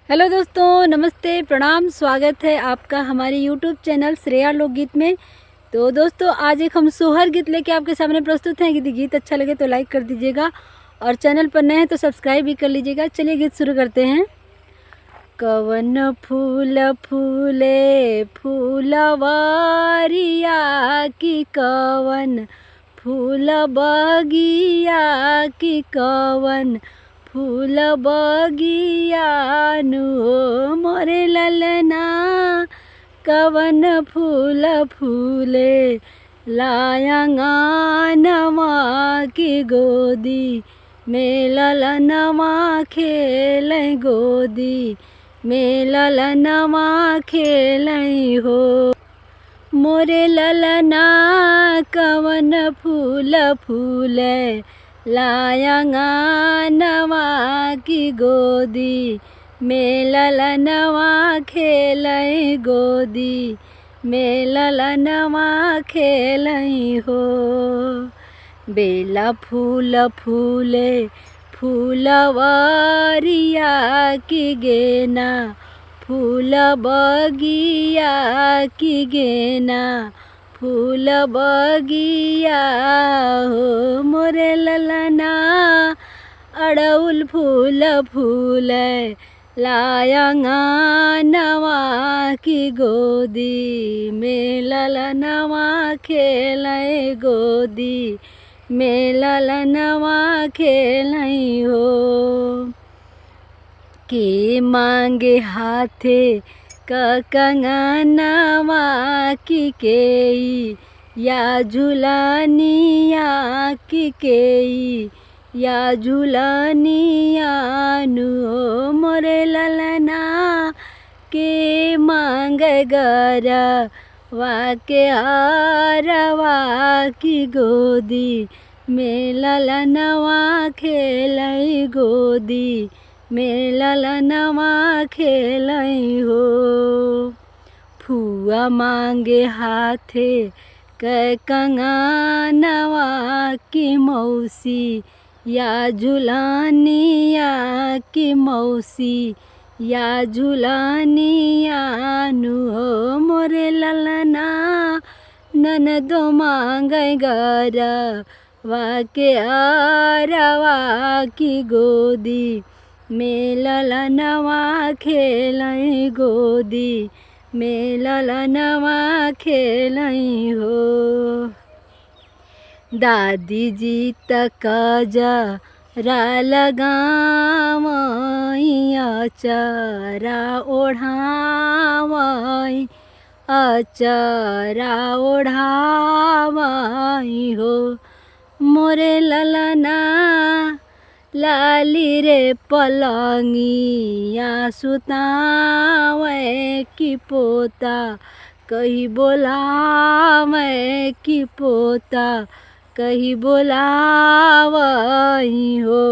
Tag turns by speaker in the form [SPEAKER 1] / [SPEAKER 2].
[SPEAKER 1] Hello दोस्तों, नमस्ते, प्रणाम। स्वागत है आपका हमारे यूट्यूब चैनल श्रेया लोकगीत में। तो दोस्तों, आज एक हम सोहर गीत लेके आपके सामने प्रस्तुत हैं। यदि गीत अच्छा लगे तो लाइक कर दीजिएगा और चैनल पर नए हैं तो सब्सक्राइब भी कर लीजिएगा। चलिए गीत शुरू करते हैं। कवन फूल फूले फूलवारिया की, कवन फूल बगिया की, कवन फूल बगियानु मोरे ललना, कवन फूल फूले लायंगानवा की गोदी में ललनवा खेलै गोदी में ललनवा खेलै हो। मोरे ललना कवन फूल फूले लायंगानवा की गोदी में ललनवा खेलै गोदी में ललनवा खेलै हो। बेला फूल फूले फूलवारिया की, गेना फूल बगिया की, गेना फूल बगिया हो। मोरे ललना अड़उल फूल फूले लायंगानवा की गोदी में ललनवा खेलै गोदी में ललनवा खेलै हो। के मांगे हाथे कंगनवा की, केई या झुलनिया की, केई या झुलनिया नु मोरे ललना के मांगे गरवा के हारवा की गोदी में ललनवा खेलै गोदी में ललनवा खेलै हो। फुआ मांगे हाथे कंगनवा की, मौसी या झुलनिया की, मौसी या झुलनिया नु मोरे ललना ननदो मांगे गरवा के हारवा की गोदी में ललनवा खेलै गोदी में ललनवा खेलै हो। दादी जी तकजरा लगावई, अचरा ओढ़ावई, अचरा ओढ़ावई हो। मोरे ललना लाली रे पलंगिया सुतावै की, पोता कही बोलावै की, पोता कही बोलावई हो।